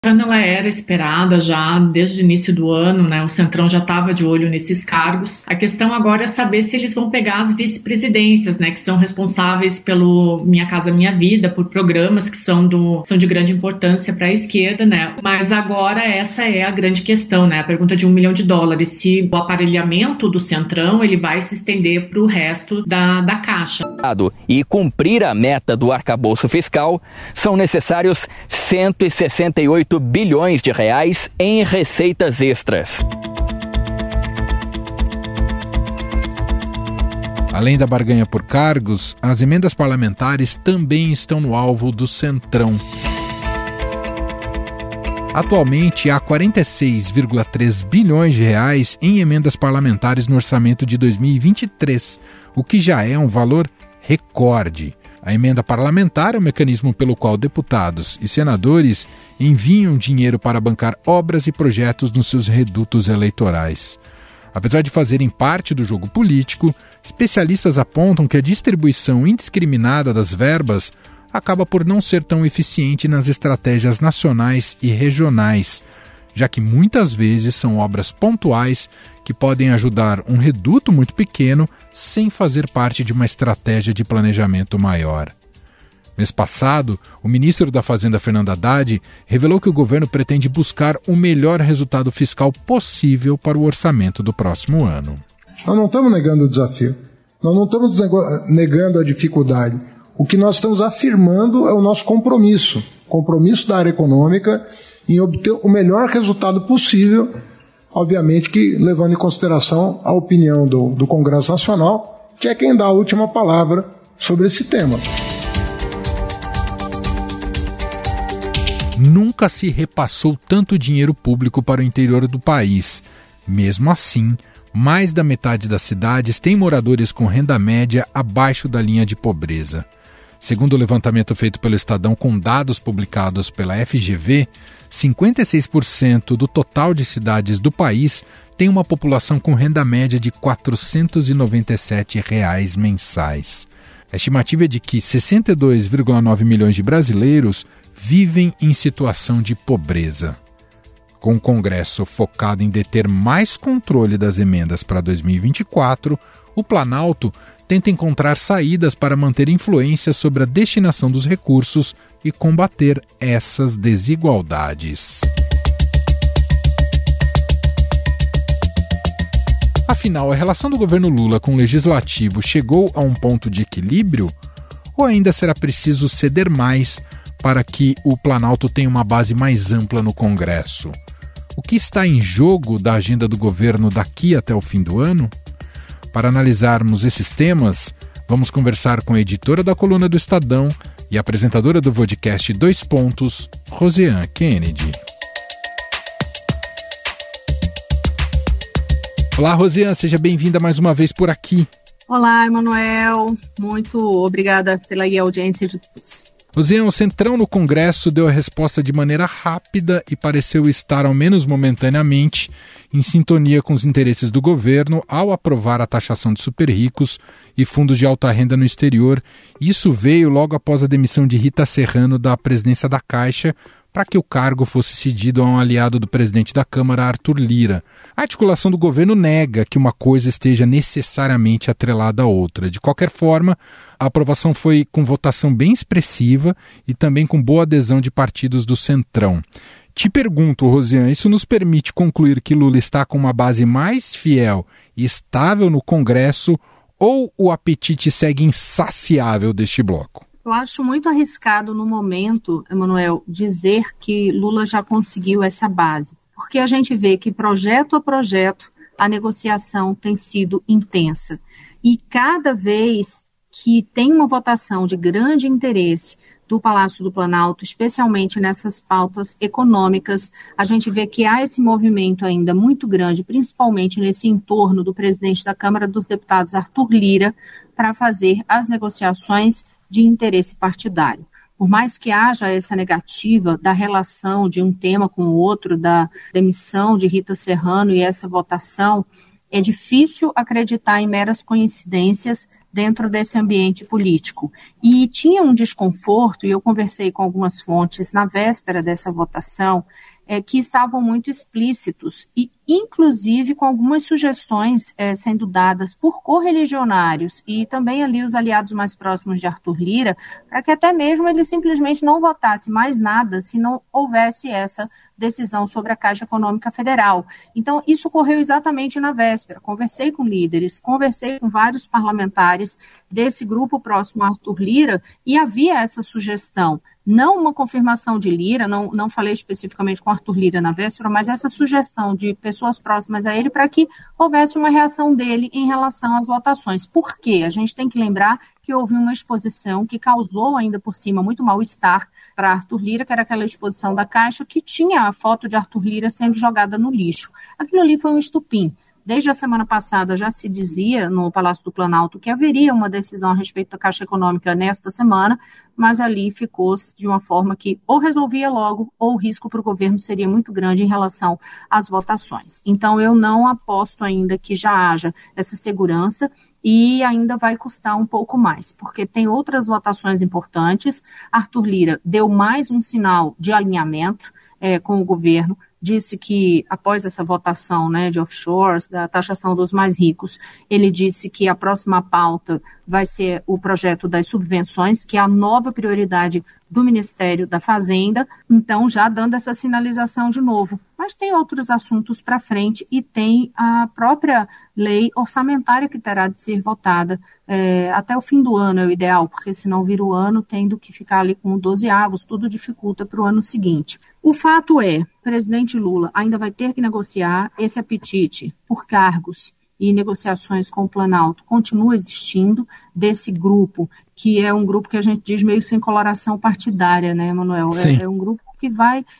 Ela era esperada já desde o início do ano, né? O Centrão já estava de olho nesses cargos. A questão agora é saber se eles vão pegar as vice-presidências, né? Que são responsáveis pelo Minha Casa Minha Vida, por programas que são de grande importância para a esquerda, né? Mas agora essa é a grande questão, né? A pergunta de $1 milhão, se o aparelhamento do Centrão ele vai se estender para o resto da Caixa. E cumprir a meta do arcabouço fiscal, são necessários 168 bilhões de reais em receitas extras. Além da barganha por cargos, as emendas parlamentares também estão no alvo do Centrão. Atualmente, há 46,3 bilhões de reais em emendas parlamentares no orçamento de 2023, o que já é um valor recorde. A emenda parlamentar é o mecanismo pelo qual deputados e senadores enviam dinheiro para bancar obras e projetos nos seus redutos eleitorais. Apesar de fazerem parte do jogo político, especialistas apontam que a distribuição indiscriminada das verbas acaba por não ser tão eficiente nas estratégias nacionais e regionais, já que muitas vezes são obras pontuais que podem ajudar um reduto muito pequeno sem fazer parte de uma estratégia de planejamento maior. Mês passado, o ministro da Fazenda, Fernando Haddad, revelou que o governo pretende buscar o melhor resultado fiscal possível para o orçamento do próximo ano. Nós não estamos negando o desafio, nós não estamos negando a dificuldade. O que nós estamos afirmando é o nosso compromisso da área econômica em obter o melhor resultado possível, obviamente que levando em consideração a opinião do Congresso Nacional, que é quem dá a última palavra sobre esse tema. Nunca se repassou tanto dinheiro público para o interior do país. Mesmo assim, mais da metade das cidades tem moradores com renda média abaixo da linha de pobreza. Segundo o levantamento feito pelo Estadão com dados publicados pela FGV, 56% do total de cidades do país tem uma população com renda média de R$ 497 mensais. A estimativa é de que 62,9 milhões de brasileiros vivem em situação de pobreza. Com o Congresso focado em deter mais controle das emendas para 2024, o Planalto tenta encontrar saídas para manter influência sobre a destinação dos recursos e combater essas desigualdades. Afinal, a relação do governo Lula com o Legislativo chegou a um ponto de equilíbrio? Ou ainda será preciso ceder mais para que o Planalto tenha uma base mais ampla no Congresso? O que está em jogo da agenda do governo daqui até o fim do ano? Para analisarmos esses temas, vamos conversar com a editora da coluna do Estadão e apresentadora do podcast 2 Pontos, Rosiane Kennedy. Olá, Rosiane, seja bem-vinda mais uma vez por aqui. Olá, Emanuel. Muito obrigada pela audiência de todos. Rosiane, o Centrão no Congresso deu a resposta de maneira rápida e pareceu estar, ao menos momentaneamente, em sintonia com os interesses do governo ao aprovar a taxação de super-ricos e fundos de alta renda no exterior. Isso veio logo após a demissão de Rita Serrano da presidência da Caixa, para que o cargo fosse cedido a um aliado do presidente da Câmara, Arthur Lira. A articulação do governo nega que uma coisa esteja necessariamente atrelada à outra. De qualquer forma, a aprovação foi com votação bem expressiva e também com boa adesão de partidos do Centrão. Te pergunto, Rosiane, isso nos permite concluir que Lula está com uma base mais fiel e estável no Congresso ou o apetite segue insaciável deste bloco? Eu acho muito arriscado no momento, Emanuel, dizer que Lula já conseguiu essa base, porque a gente vê que projeto a projeto a negociação tem sido intensa. E cada vez que tem uma votação de grande interesse do Palácio do Planalto, especialmente nessas pautas econômicas, a gente vê que há esse movimento ainda muito grande, principalmente nesse entorno do presidente da Câmara dos Deputados, Arthur Lira, para fazer as negociações de interesse partidário. Por mais que haja essa negativa da relação de um tema com o outro, da demissão de Rita Serrano e essa votação, é difícil acreditar em meras coincidências dentro desse ambiente político. E tinha um desconforto, e eu conversei com algumas fontes na véspera dessa votação, que estavam muito explícitos, e inclusive com algumas sugestões sendo dadas por correligionários e também ali os aliados mais próximos de Arthur Lira, para que até mesmo ele simplesmente não votasse mais nada se não houvesse essa decisão sobre a Caixa Econômica Federal. Então, isso ocorreu exatamente na véspera. Conversei com líderes, conversei com vários parlamentares desse grupo próximo a Arthur Lira e havia essa sugestão. Não uma confirmação de Lira, não falei especificamente com Arthur Lira na véspera, mas essa sugestão de pessoas próximas a ele para que houvesse uma reação dele em relação às votações. Por quê? A gente tem que lembrar que houve uma exposição que causou ainda por cima muito mal-estar para Arthur Lira, que era aquela exposição da Caixa que tinha a foto de Arthur Lira sendo jogada no lixo. Aquilo ali foi um estupim. Desde a semana passada já se dizia no Palácio do Planalto que haveria uma decisão a respeito da Caixa Econômica nesta semana, mas ali ficou de uma forma que ou resolvia logo ou o risco para o governo seria muito grande em relação às votações. Então eu não aposto ainda que já haja essa segurança e ainda vai custar um pouco mais, porque tem outras votações importantes. Arthur Lira deu mais um sinal de alinhamento com o governo, disse que após essa votação de offshores, da taxação dos mais ricos, ele disse que a próxima pauta vai ser o projeto das subvenções, que é a nova prioridade do Ministério da Fazenda, então já dando essa sinalização de novo. Mas tem outros assuntos para frente e tem a própria lei orçamentária que terá de ser votada até o fim do ano, é o ideal, porque senão vira o ano tendo que ficar ali com 12 avos, tudo dificulta para o ano seguinte. O fato é, o presidente Lula ainda vai ter que negociar. Esse apetite por cargos e negociações com o Planalto continua existindo, desse grupo, que é um grupo que a gente diz meio sem coloração partidária, né, Manuel? É um grupo que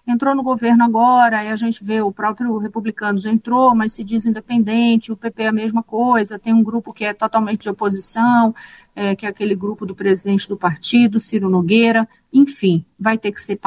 entrou no governo agora, aí a gente vê o próprio Republicanos entrou, mas se diz independente, o PP é a mesma coisa, tem um grupo que é totalmente de oposição, que é aquele grupo do presidente do partido, Ciro Nogueira, enfim, vai ter que ser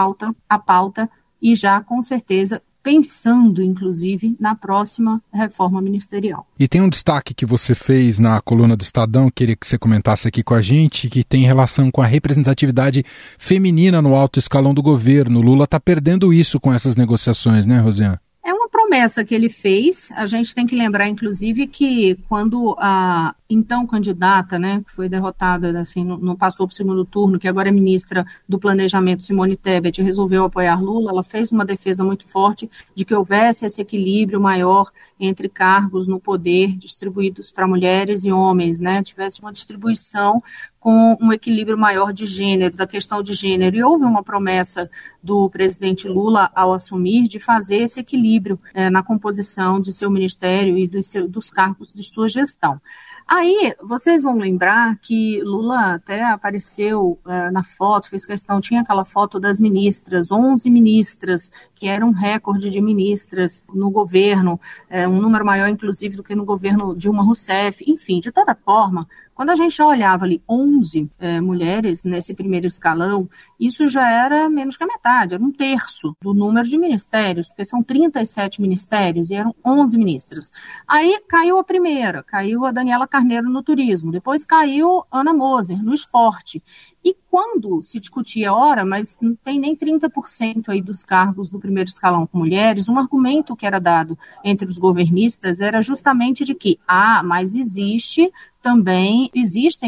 a pauta, e já com certeza pensando, inclusive, na próxima reforma ministerial. E tem um destaque que você fez na coluna do Estadão, queria que você comentasse aqui com a gente, que tem relação com a representatividade feminina no alto escalão do governo. Lula está perdendo isso com essas negociações, né, Rosiane? É uma promessa que ele fez. A gente tem que lembrar, inclusive, que quando a então candidata, que foi derrotada, assim, não passou para o segundo turno, que agora é ministra do Planejamento, Simone Tebet, resolveu apoiar Lula, ela fez uma defesa muito forte de que houvesse esse equilíbrio maior entre cargos no poder distribuídos para mulheres e homens, tivesse uma distribuição com um equilíbrio maior de gênero, da questão de gênero. E houve uma promessa do presidente Lula, ao assumir, de fazer esse equilíbrio na composição de seu ministério e dos cargos de sua gestão. Aí, vocês vão lembrar que Lula até apareceu na foto, fez questão, tinha aquela foto das ministras, 11 ministras, que era um recorde de ministras no governo, um número maior, inclusive, do que no governo Dilma Rousseff. Enfim, de toda forma, quando a gente já olhava ali 11 mulheres nesse primeiro escalão, isso já era menos que a metade, era um terço do número de ministérios, porque são 37 ministérios e eram 11 ministras. Aí caiu a primeira, caiu a Daniela Carneiro no turismo, depois caiu Ana Moser no esporte. E quando se discutia, mas não tem nem 30% aí dos cargos do primeiro escalão com mulheres, um argumento que era dado entre os governistas era justamente de que, mas existem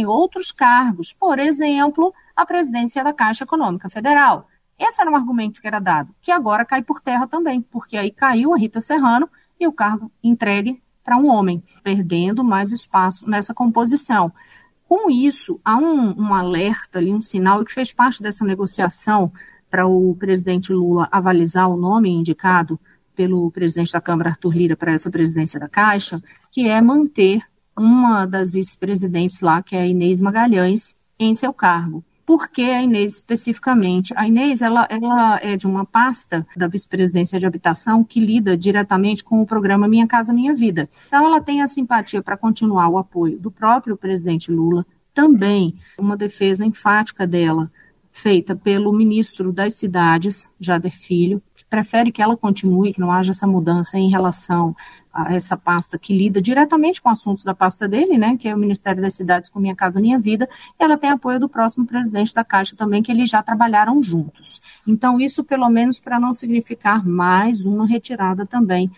outros cargos, por exemplo, a presidência da Caixa Econômica Federal. Esse era um argumento que era dado, que agora cai por terra também, porque aí caiu a Rita Serrano e o cargo entregue para um homem, perdendo mais espaço nessa composição. Com isso, há um alerta ali, um sinal que fez parte dessa negociação para o presidente Lula avalizar o nome indicado pelo presidente da Câmara, Arthur Lira, para essa presidência da Caixa, que é manter uma das vice-presidentes lá, que é a Inês Magalhães, em seu cargo. Por que a Inês especificamente? A Inês ela é de uma pasta da vice-presidência de habitação que lida diretamente com o programa Minha Casa Minha Vida. Então ela tem a simpatia para continuar o apoio do próprio presidente Lula, também uma defesa enfática dela, feita pelo ministro das Cidades, Jader Filho, que prefere que ela continue, que não haja essa mudança em relação a essa pasta que lida diretamente com assuntos da pasta dele, né, que é o Ministério das Cidades com Minha Casa Minha Vida, e ela tem apoio do próximo presidente da Caixa também, que eles já trabalharam juntos. Então, isso pelo menos para não significar mais uma retirada também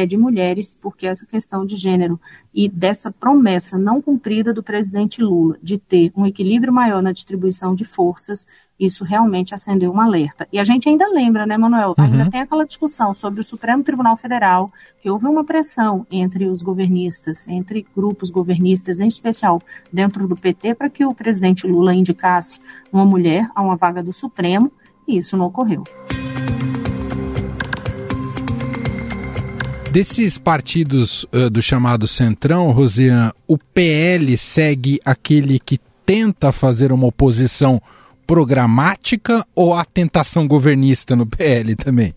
de mulheres, porque essa questão de gênero e dessa promessa não cumprida do presidente Lula de ter um equilíbrio maior na distribuição de forças, isso realmente acendeu um alerta. E a gente ainda lembra, né, Manuel, ainda tem aquela discussão sobre o Supremo Tribunal Federal, que houve uma pressão entre os governistas, entre grupos governistas, em especial dentro do PT, para que o presidente Lula indicasse uma mulher a uma vaga do Supremo, e isso não ocorreu. Desses partidos do chamado Centrão, Rosiane, o PL segue aquele que tenta fazer uma oposição programática ou há tentação governista no PL também?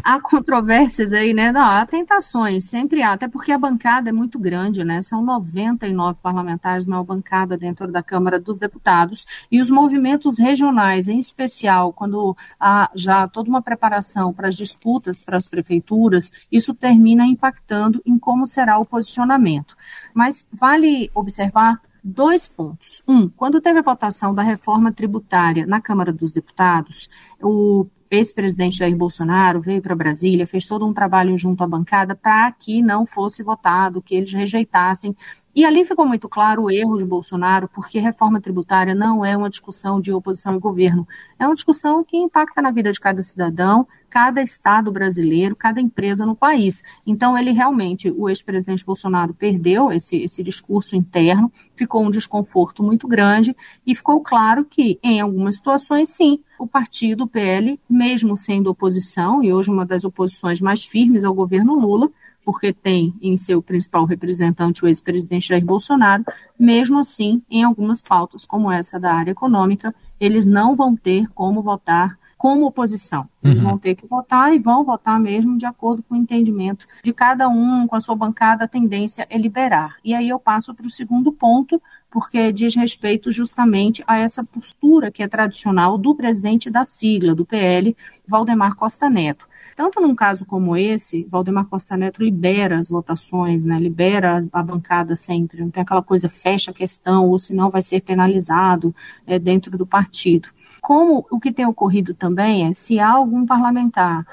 Há controvérsias aí, né? Não, há tentações, sempre há, até porque a bancada é muito grande, né? São 99 parlamentares, maior bancada dentro da Câmara dos Deputados, e os movimentos regionais, em especial, quando há já toda uma preparação para as disputas para as prefeituras, isso termina impactando em como será o posicionamento. Mas vale observar 2 pontos. Quando teve a votação da reforma tributária na Câmara dos Deputados, o ex-presidente Jair Bolsonaro veio para Brasília, fez todo um trabalho junto à bancada para que não fosse votado, que eles rejeitassem. E ali ficou muito claro o erro de Bolsonaro, porque reforma tributária não é uma discussão de oposição e governo, é uma discussão que impacta na vida de cada cidadão, cada estado brasileiro, cada empresa no país. Então, ele realmente, o ex-presidente Bolsonaro perdeu esse discurso interno, ficou um desconforto muito grande e ficou claro que, em algumas situações, sim, o partido, o PL, mesmo sendo oposição, e hoje uma das oposições mais firmes ao governo Lula, porque tem em seu principal representante o ex-presidente Jair Bolsonaro, mesmo assim, em algumas pautas, como essa da área econômica, eles não vão ter como votar como oposição. Eles vão ter que votar e vão votar mesmo de acordo com o entendimento de cada um, com a sua bancada, a tendência é liberar. E aí eu passo para o segundo ponto, porque diz respeito justamente a essa postura que é tradicional do presidente da sigla, do PL, Valdemar Costa Neto. Tanto num caso como esse, Valdemar Costa Neto libera as votações, né, libera a bancada sempre, não tem aquela coisa, fecha a questão, ou senão vai ser penalizado dentro do partido. Como o que tem ocorrido também é, se há algum parlamentar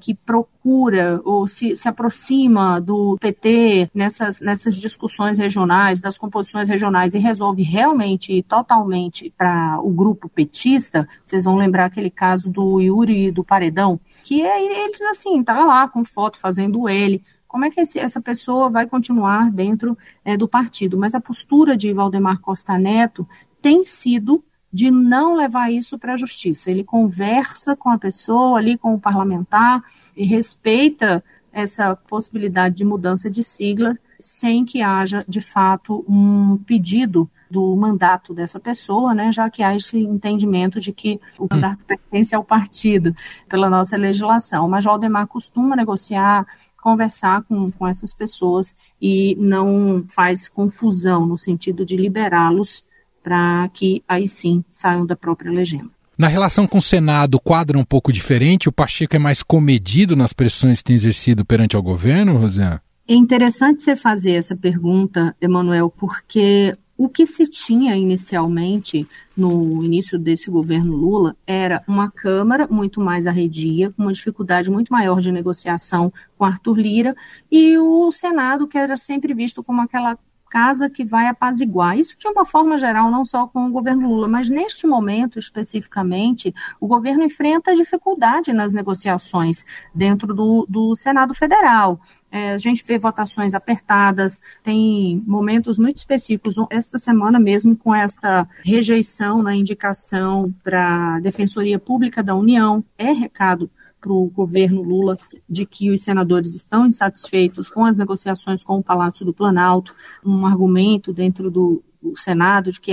que procura ou se aproxima do PT nessas discussões regionais, das composições regionais, e resolve realmente e totalmente para o grupo petista, vocês vão lembrar aquele caso do Yuri do Paredão, que eles assim, tá lá com foto fazendo ele. Como é que essa pessoa vai continuar dentro do partido? Mas a postura de Valdemar Costa Neto tem sido de não levar isso para a justiça. Ele conversa com a pessoa ali, com o parlamentar, e respeita essa possibilidade de mudança de sigla, sem que haja, de fato, um pedido do mandato dessa pessoa, né, já que há esse entendimento de que o mandato pertence ao partido, pela nossa legislação. Mas Valdemar costuma negociar, conversar com essas pessoas e não faz confusão no sentido de liberá-los para que aí sim saiam da própria legenda. Na relação com o Senado, o quadro é um pouco diferente? O Pacheco é mais comedido nas pressões que tem exercido perante ao governo, Rosiane? É interessante você fazer essa pergunta, Emanuel, porque o que se tinha inicialmente, no início desse governo Lula, era uma Câmara muito mais arredia, com uma dificuldade muito maior de negociação com Arthur Lira, e o Senado, que era sempre visto como aquela casa que vai apaziguar. Isso de uma forma geral, não só com o governo Lula, mas neste momento especificamente, o governo enfrenta dificuldade nas negociações dentro do Senado Federal. A gente vê votações apertadas, tem momentos muito específicos, esta semana mesmo com esta rejeição na indicação para a Defensoria Pública da União, é recado para o governo Lula de que os senadores estão insatisfeitos com as negociações com o Palácio do Planalto, um argumento dentro do Senado de que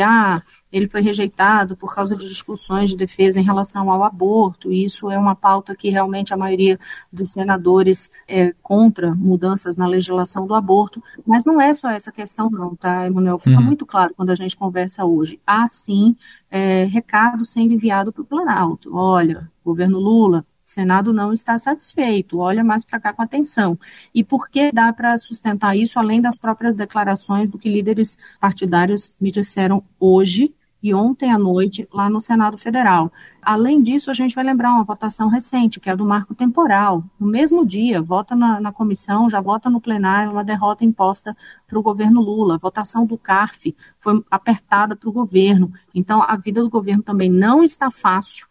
ele foi rejeitado por causa de discussões de defesa em relação ao aborto, e isso é uma pauta que realmente a maioria dos senadores é contra mudanças na legislação do aborto, mas não é só essa questão não, tá, Emanuel? Fica muito claro quando a gente conversa hoje. Há sim recado sendo enviado para o Planalto. Olha, governo Lula, O Senado não está satisfeito, olha mais para cá com atenção. E por que dá para sustentar isso, além das próprias declarações do que líderes partidários me disseram hoje e ontem à noite lá no Senado Federal? Além disso, a gente vai lembrar uma votação recente, que é a do marco temporal. No mesmo dia, vota na comissão, já vota no plenário, uma derrota imposta para o governo Lula. A votação do CARF foi apertada para o governo. Então, a vida do governo também não está fácil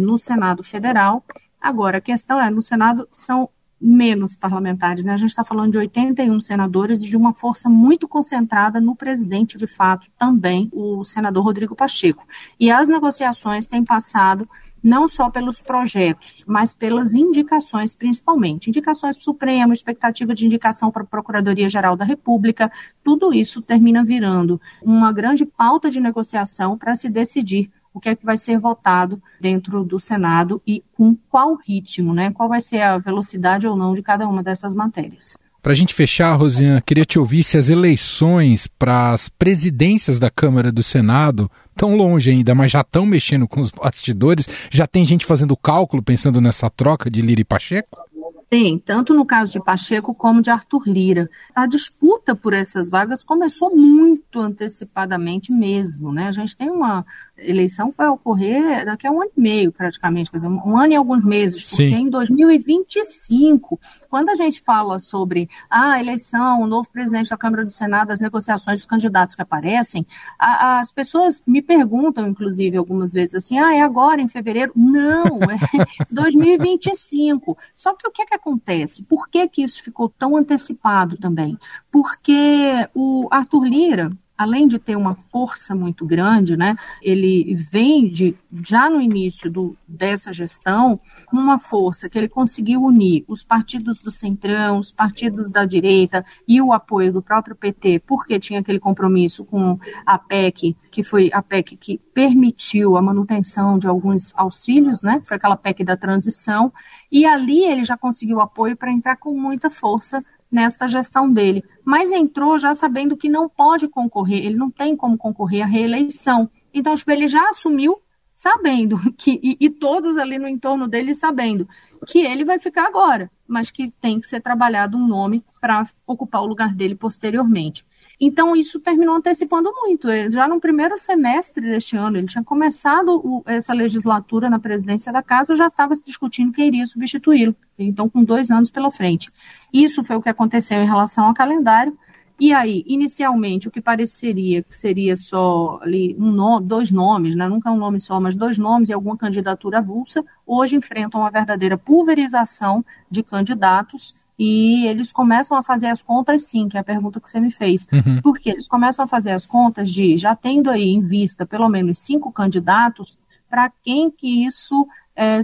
no Senado Federal. Agora, a questão no Senado são menos parlamentares, né? A gente está falando de 81 senadores e de uma força muito concentrada no presidente, de fato, também, o senador Rodrigo Pacheco. E as negociações têm passado não só pelos projetos, mas pelas indicações, principalmente. Indicações para o Supremo, expectativa de indicação para a Procuradoria-Geral da República, tudo isso termina virando uma grande pauta de negociação para se decidir o que é que vai ser votado dentro do Senado e com qual ritmo, né? Qual vai ser a velocidade ou não de cada uma dessas matérias. Para a gente fechar, Rosiana, queria te ouvir se as eleições para as presidências da Câmara e do Senado estão longe ainda, mas já estão mexendo com os bastidores, já tem gente fazendo cálculo pensando nessa troca de Lira e Pacheco? Tem, tanto no caso de Pacheco como de Arthur Lira. A disputa por essas vagas começou muito antecipadamente mesmo, né? A gente tem uma eleição que vai ocorrer daqui a 1 ano e meio, praticamente, quer dizer, 1 ano e alguns meses, porque em 2025, quando a gente fala sobre a eleição, o novo presidente da Câmara e do Senado, as negociações dos candidatos que aparecem, as pessoas me perguntam, inclusive, algumas vezes assim, é agora, em fevereiro? Não, é 2025. Só que o que é que acontece? Por que que isso ficou tão antecipado também? Porque o Arthur Lira, além de ter uma força muito grande, né, ele vem já no início dessa gestão com uma força que ele conseguiu unir os partidos do Centrão, os partidos da direita e o apoio do próprio PT, porque tinha aquele compromisso com a PEC, que foi a PEC que permitiu a manutenção de alguns auxílios, né, foi aquela PEC da transição, e ali ele já conseguiu apoio para entrar com muita força nesta gestão dele, mas entrou já sabendo que não pode concorrer, ele não tem como concorrer à reeleição. Então, ele já assumiu sabendo que, e todos ali no entorno dele sabendo que ele vai ficar agora, mas que tem que ser trabalhado um nome para ocupar o lugar dele posteriormente. Então, isso terminou antecipando muito. Já no primeiro semestre deste ano, ele tinha começado essa legislatura na presidência da Casa, já estava se discutindo quem iria substituí-lo. Então, com 2 anos pela frente. Isso foi o que aconteceu em relação ao calendário. E aí, inicialmente, o que pareceria que seria só ali 2 nomes, né? Nunca um nome só, mas 2 nomes e alguma candidatura avulsa, hoje enfrentam uma verdadeira pulverização de candidatos. E eles começam a fazer as contas, sim, que é a pergunta que você me fez. Porque eles começam a fazer as contas de, já tendo aí em vista pelo menos 5 candidatos, para quem que isso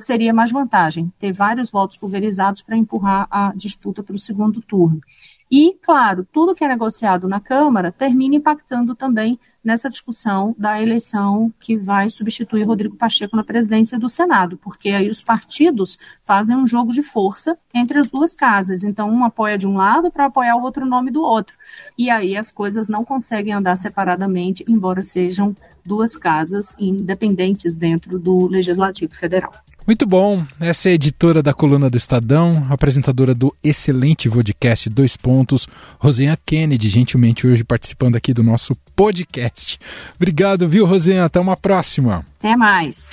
seria mais vantagem, ter vários votos pulverizados para empurrar a disputa para o segundo turno. E, claro, tudo que é negociado na Câmara termina impactando também nessa discussão da eleição que vai substituir Rodrigo Pacheco na presidência do Senado, porque aí os partidos fazem um jogo de força entre as duas casas, então um apoia de um lado para apoiar o outro nome do outro, e aí as coisas não conseguem andar separadamente, embora sejam 2 casas independentes dentro do Legislativo Federal. Muito bom, essa é a editora da Coluna do Estadão, apresentadora do excelente podcast 2 Pontos, Rosiana Kennedy, gentilmente hoje participando aqui do nosso podcast. Obrigado, viu, Rosiana? Até uma próxima. Até mais.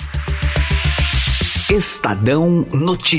Estadão Notícias.